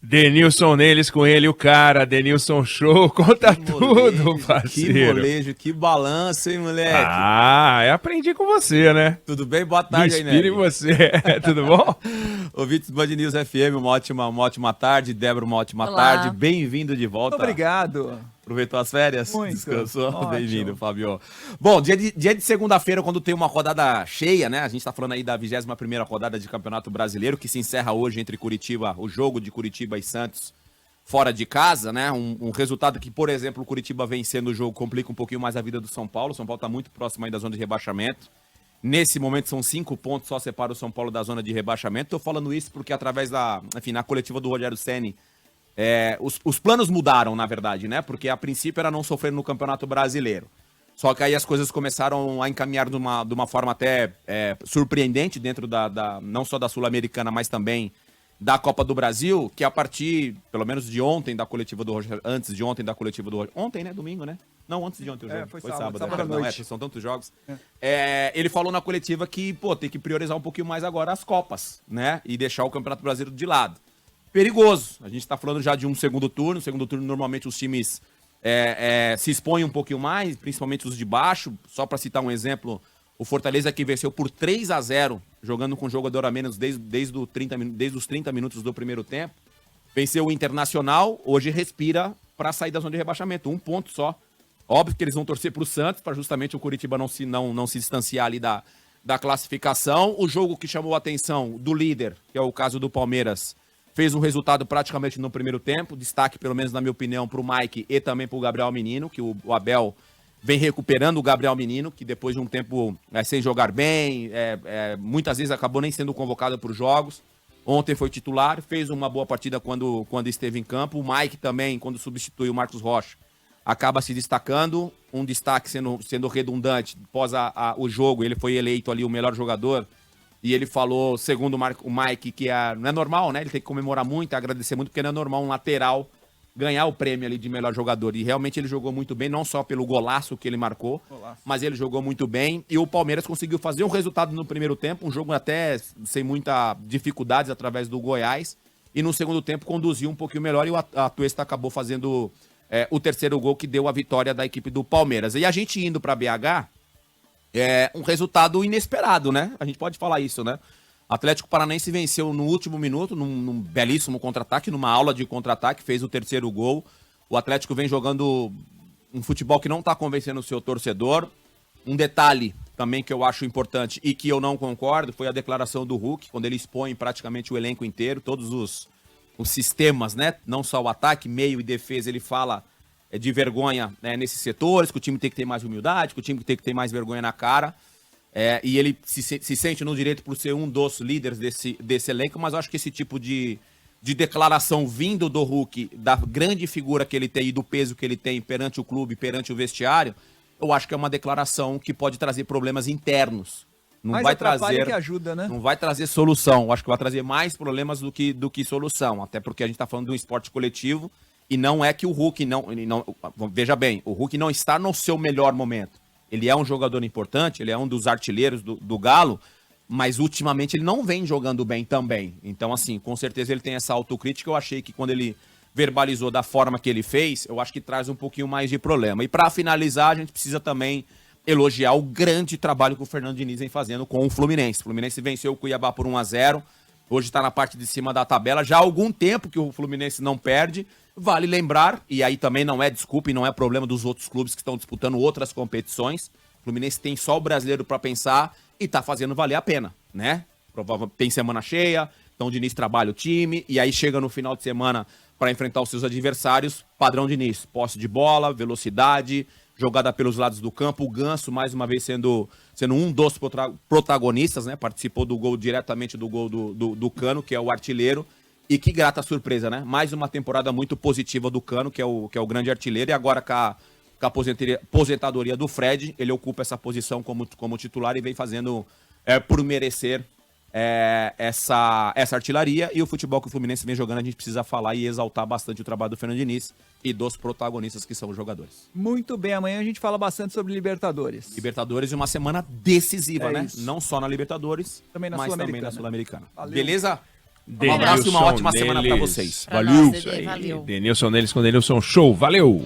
Denilson neles com ele, o cara, Denilson Show, conta Que tudo, molejo, parceiro. Que molejo, que balanço, hein, moleque? Eu aprendi com você, né? Tudo bem? Boa Me tarde aí, inspiro em Nery. você, tudo bom? Ouvintes do Band News FM, uma ótima tarde. Débora, uma ótima Olá. tarde. Bem-vindo de volta. Obrigado. Aproveitou as férias? Muito. Descansou? Ótimo. Bem-vindo, Fábio. Bom, dia de segunda-feira, quando tem uma rodada cheia, né? A gente tá falando aí da 21ª rodada de Campeonato Brasileiro, que se encerra hoje entre Curitiba, o jogo de Curitiba e Santos, fora de casa, né? Um resultado que, por exemplo, o Curitiba vencendo o jogo complica um pouquinho mais a vida do São Paulo. O São Paulo tá muito próximo aí da zona de rebaixamento. Nesse momento são 5 pontos, só separa o São Paulo da zona de rebaixamento. Tô falando isso porque através na coletiva do Rogério Ceni, os planos mudaram, na verdade, né? Porque a princípio era não sofrer no Campeonato Brasileiro. Só que aí as coisas começaram a encaminhar de uma forma até surpreendente dentro não só da Sul-Americana, mas também da Copa do Brasil, que a partir, pelo menos de ontem, da coletiva do Rogério, antes de ontem da coletiva do Rogério, ontem, né? Domingo, né? Não, antes de ontem o jogo. Foi sábado. sábado à noite. São tantos jogos. Ele falou na coletiva que, tem que priorizar um pouquinho mais agora as Copas, né? E deixar o Campeonato Brasileiro de lado. Perigoso. A gente tá falando já de um segundo turno. Segundo turno, normalmente, os times se expõem um pouquinho mais, principalmente os de baixo. Só para citar um exemplo, o Fortaleza que venceu por 3-0, jogando com jogador a menos desde os 30 minutos do primeiro tempo. Venceu o Internacional, hoje respira para sair da zona de rebaixamento. 1 ponto só. Óbvio que eles vão torcer pro Santos, para justamente o Curitiba não se distanciar ali da classificação. O jogo que chamou a atenção do líder, que é o caso do Palmeiras, fez um resultado praticamente no primeiro tempo. Destaque, pelo menos na minha opinião, pro Mike e também pro Gabriel Menino, que o Abel vem recuperando o Gabriel Menino, que depois de um tempo sem jogar bem, muitas vezes acabou nem sendo convocado para os jogos. Ontem foi titular, fez uma boa partida quando esteve em campo. O Mike também, quando substitui o Marcos Rocha, acaba se destacando. Um destaque sendo redundante, após o jogo, ele foi eleito ali o melhor jogador. E ele falou, segundo o Mike, que não é normal, né? Ele tem que comemorar muito, agradecer muito, porque não é normal um lateral ganhar o prêmio ali de melhor jogador. E realmente ele jogou muito bem, não só pelo golaço que ele marcou, mas ele jogou muito bem. E o Palmeiras conseguiu fazer um resultado no primeiro tempo, um jogo até sem muita dificuldades através do Goiás. E no segundo tempo conduziu um pouquinho melhor e o Atuesta acabou fazendo o terceiro gol que deu a vitória da equipe do Palmeiras. E a gente indo para BH, um resultado inesperado, né? A gente pode falar isso, né? Atlético Paranaense venceu no último minuto, num belíssimo contra-ataque, numa aula de contra-ataque, fez o terceiro gol. O Atlético vem jogando um futebol que não está convencendo o seu torcedor. Um detalhe também que eu acho importante e que eu não concordo foi a declaração do Hulk, quando ele expõe praticamente o elenco inteiro, todos os sistemas, né? Não só o ataque, meio e defesa, ele fala de vergonha, né, nesses setores, que o time tem que ter mais humildade, que o time tem que ter mais vergonha na cara. E ele se sente no direito por ser um dos líderes desse elenco, mas eu acho que esse tipo de declaração vindo do Hulk, da grande figura que ele tem e do peso que ele tem perante o clube, perante o vestiário, eu acho que é uma declaração que pode trazer problemas internos. Não Mas vai atrapalha trazer que ajuda, né? Não vai trazer solução. Eu acho que vai trazer mais problemas do que solução. Até porque a gente está falando de um esporte coletivo e não é que o Hulk não... Veja bem, o Hulk não está no seu melhor momento. Ele é um jogador importante, ele é um dos artilheiros do Galo, mas ultimamente ele não vem jogando bem também. Então, assim, com certeza ele tem essa autocrítica. Eu achei que quando ele verbalizou da forma que ele fez, eu acho que traz um pouquinho mais de problema. E para finalizar, a gente precisa também elogiar o grande trabalho que o Fernando Diniz vem fazendo com o Fluminense. O Fluminense venceu o Cuiabá por 1-0, hoje está na parte de cima da tabela. Já há algum tempo que o Fluminense não perde. Vale lembrar, e aí também não é desculpa e não é problema dos outros clubes que estão disputando outras competições. O Fluminense tem só o brasileiro para pensar e tá fazendo valer a pena, né? Tem semana cheia, então o Diniz trabalha o time, e aí chega no final de semana para enfrentar os seus adversários, padrão Diniz, posse de bola, velocidade, jogada pelos lados do campo. O Ganso, mais uma vez, sendo um dos protagonistas, né? Participou diretamente do gol do Cano, que é o artilheiro. E que grata surpresa, né? Mais uma temporada muito positiva do Cano, que é o grande artilheiro. E agora com a aposentadoria do Fred, ele ocupa essa posição como titular e vem fazendo por merecer essa artilharia. E o futebol que o Fluminense vem jogando, a gente precisa falar e exaltar bastante o trabalho do Fernando Diniz e dos protagonistas que são os jogadores. Muito bem, amanhã a gente fala bastante sobre Libertadores. Libertadores é uma semana decisiva, né? Isso. Não só na Libertadores, Também na mas Sul-Americana. também na Sul-Americana. Valeu. Beleza? Um abraço e uma ótima semana pra vocês. Pra Valeu. nós, Isso Dedê, aí. valeu. Denilson neles com Denilson Show. Valeu.